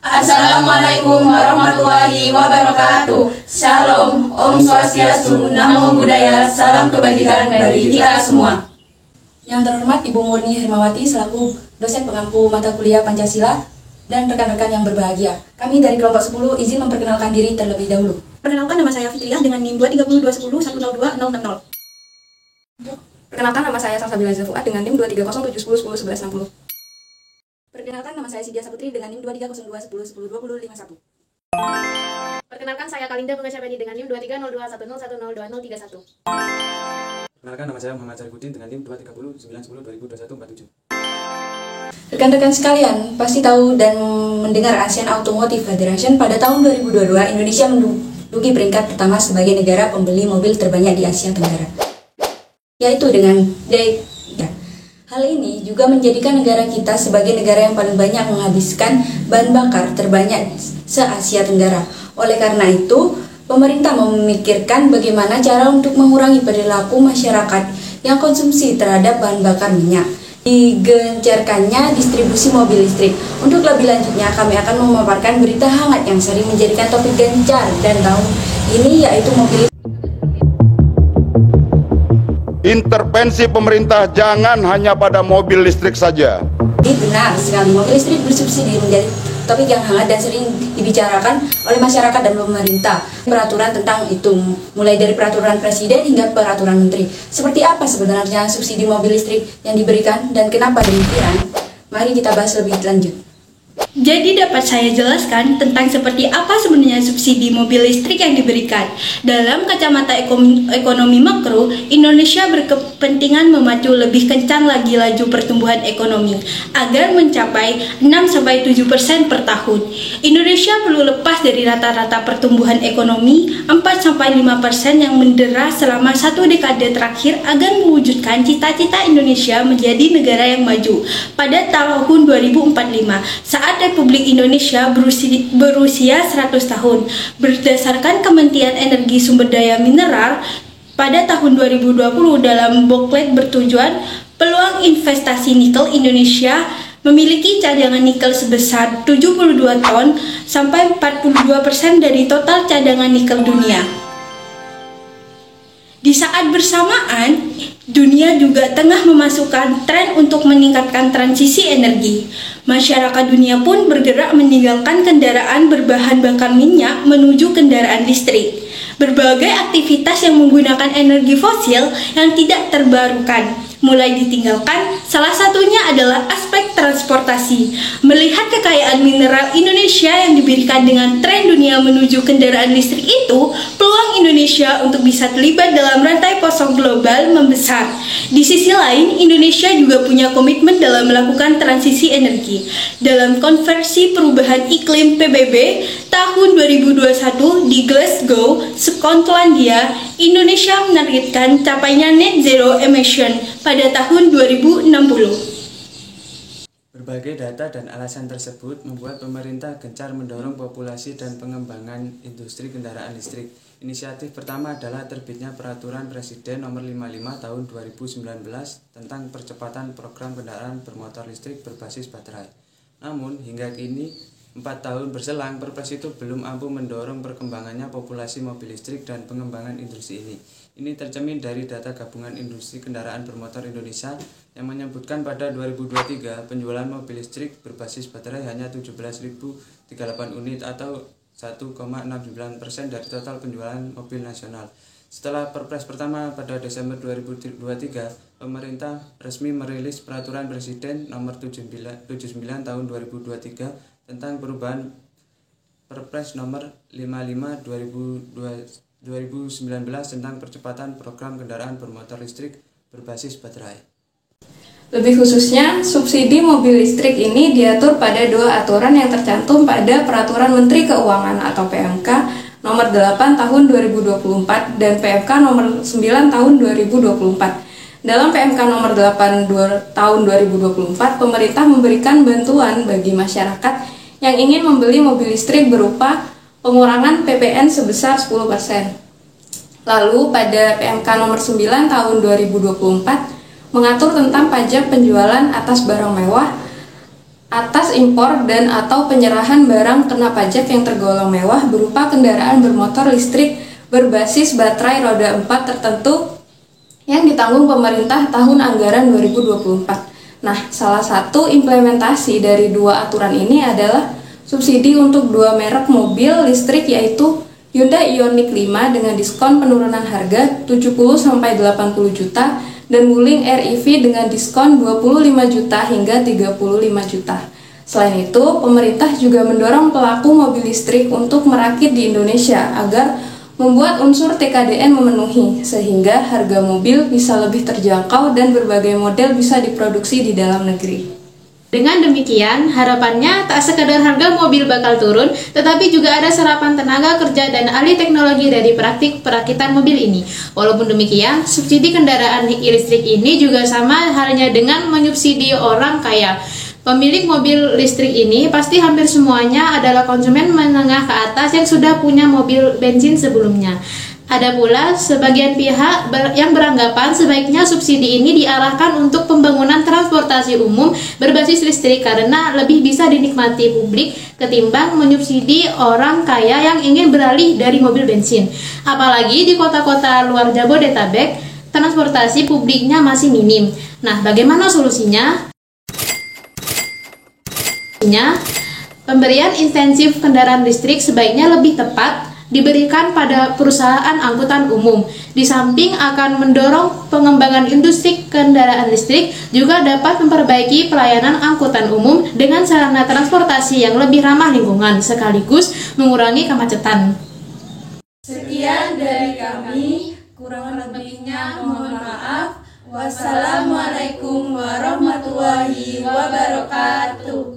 Assalamualaikum warahmatullahi wabarakatuh. Shalom, Om Swastiastu, Namo Buddhaya, salam kebajikan bagi kita semua. Yang terhormat Ibu Murni Hermawati selaku dosen pengampu mata kuliah Pancasila dan rekan-rekan yang berbahagia. Kami dari kelompok 10 izin memperkenalkan diri terlebih dahulu. Perkenalkan, nama saya Fitriah dengan NIM 23021010200. Perkenalkan, nama saya Salsabila Zafuat dengan NIM 23070101160. Perkenalkan, nama saya Sidia Saputri dengan NIM 230210102051. Perkenalkan, saya Kalinda Pengasyapeni dengan NIM 230210102031. Perkenalkan, nama saya Muhammad Syarifudin dengan NIM 2309110202147. Rekan-rekan sekalian, pasti tahu dan mendengar Asian Automotive Federation pada tahun 2022 Indonesia menduduki peringkat pertama sebagai negara pembeli mobil terbanyak di Asia Tenggara, yaitu dengan hal ini juga menjadikan negara kita sebagai negara yang paling banyak menghabiskan bahan bakar terbanyak se-Asia Tenggara. Oleh karena itu, pemerintah memikirkan bagaimana cara untuk mengurangi perilaku masyarakat yang konsumsi terhadap bahan bakar minyak. Digencarkannya distribusi mobil listrik. Untuk lebih lanjutnya, kami akan memaparkan berita hangat yang sering menjadikan topik gencar dan tahun ini, yaitu mobil. Intervensi pemerintah jangan hanya pada mobil listrik saja. Benar sekali, mobil listrik bersubsidi menjadi topik yang hangat dan sering dibicarakan oleh masyarakat dan pemerintah. Peraturan tentang itu, mulai dari peraturan presiden hingga peraturan menteri. Seperti apa sebenarnya subsidi mobil listrik yang diberikan dan kenapa demikian? Mari kita bahas lebih lanjut. Jadi dapat saya jelaskan tentang seperti apa sebenarnya subsidi mobil listrik yang diberikan. Dalam kacamata ekonomi makro, Indonesia berkepentingan memacu lebih kencang lagi laju pertumbuhan ekonomi agar mencapai 6-7% per tahun. Indonesia perlu lepas dari rata-rata pertumbuhan ekonomi 4-5% yang mendera selama satu dekade terakhir agar mewujudkan cita-cita Indonesia menjadi negara yang maju pada tahun 2045. Saat Republik Indonesia berusia 100 tahun, berdasarkan Kementerian Energi Sumber Daya Mineral, pada tahun 2020 dalam booklet bertujuan peluang investasi nikel Indonesia memiliki cadangan nikel sebesar 72 ton sampai 42% dari total cadangan nikel dunia. Di saat bersamaan, dunia juga tengah memasukkan tren untuk meningkatkan transisi energi. Masyarakat dunia pun bergerak meninggalkan kendaraan berbahan bakar minyak menuju kendaraan listrik. Berbagai aktivitas yang menggunakan energi fosil yang tidak terbarukan mulai ditinggalkan, salah satunya adalah aspek transportasi. Melihat kekayaan mineral Indonesia yang diberikan dengan tren dunia menuju kendaraan listrik itu, peluang Indonesia untuk bisa terlibat dalam rantai pasok global membesar. Di sisi lain, Indonesia juga punya komitmen dalam melakukan transisi energi. Dalam konversi perubahan iklim PBB tahun 2021 di Glasgow, Skotlandia, Indonesia menargetkan capainya net zero emission pada tahun 2060. Berbagai data dan alasan tersebut membuat pemerintah gencar mendorong populasi dan pengembangan industri kendaraan listrik. Inisiatif pertama adalah terbitnya Peraturan Presiden Nomor 55 Tahun 2019 tentang percepatan program kendaraan bermotor listrik berbasis baterai. Namun, hingga kini 4 tahun berselang, Perpres itu belum mampu mendorong perkembangannya populasi mobil listrik dan pengembangan industri ini. Ini tercermin dari data Gabungan Industri Kendaraan Bermotor Indonesia yang menyebutkan pada 2023 penjualan mobil listrik berbasis baterai hanya 17.038 unit atau 1,69% dari total penjualan mobil nasional. Setelah Perpres pertama pada Desember 2023, pemerintah resmi merilis Peraturan Presiden Nomor 79 Tahun 2023 tentang perubahan Perpres Nomor 55 2019 tentang percepatan program kendaraan bermotor listrik berbasis baterai. Lebih khususnya, subsidi mobil listrik ini diatur pada dua aturan yang tercantum pada Peraturan Menteri Keuangan atau PMK Nomor 8 Tahun 2024 dan PMK Nomor 9 Tahun 2024. Dalam PMK Nomor 8 Tahun 2024, pemerintah memberikan bantuan bagi masyarakat yang ingin membeli mobil listrik berupa pengurangan PPN sebesar 10%. Lalu pada PMK Nomor 9 Tahun 2024 mengatur tentang pajak penjualan atas barang mewah atas impor dan atau penyerahan barang kena pajak yang tergolong mewah berupa kendaraan bermotor listrik berbasis baterai roda 4 tertentu yang ditanggung pemerintah tahun anggaran 2024. Nah, salah satu implementasi dari dua aturan ini adalah subsidi untuk dua merek mobil listrik yaitu Hyundai Ioniq 5 dengan diskon penurunan harga 70-80 juta dan Wuling REV dengan diskon 25 juta hingga 35 juta. Selain itu, pemerintah juga mendorong pelaku mobil listrik untuk merakit di Indonesia agar membuat unsur TKDN memenuhi, sehingga harga mobil bisa lebih terjangkau dan berbagai model bisa diproduksi di dalam negeri. Dengan demikian, harapannya tak sekadar harga mobil bakal turun, tetapi juga ada serapan tenaga kerja dan ahli teknologi dari praktik perakitan mobil ini. Walaupun demikian, subsidi kendaraan listrik ini juga sama halnya dengan menyubsidi orang kaya. Pemilik mobil listrik ini pasti hampir semuanya adalah konsumen menengah ke atas yang sudah punya mobil bensin sebelumnya. Ada pula sebagian pihak yang beranggapan sebaiknya subsidi ini diarahkan untuk pembangunan transportasi umum berbasis listrik karena lebih bisa dinikmati publik ketimbang menyubsidi orang kaya yang ingin beralih dari mobil bensin. Apalagi di kota-kota luar Jabodetabek, transportasi publiknya masih minim. Nah, bagaimana solusinya? Pemberian insentif kendaraan listrik sebaiknya lebih tepat diberikan pada perusahaan angkutan umum. Di samping akan mendorong pengembangan industri kendaraan listrik, juga dapat memperbaiki pelayanan angkutan umum dengan sarana transportasi yang lebih ramah lingkungan, sekaligus mengurangi kemacetan. Sekian dari kami, kurang lebihnya mohon maaf. Wassalamualaikum warahmatullahi wabarakatuh.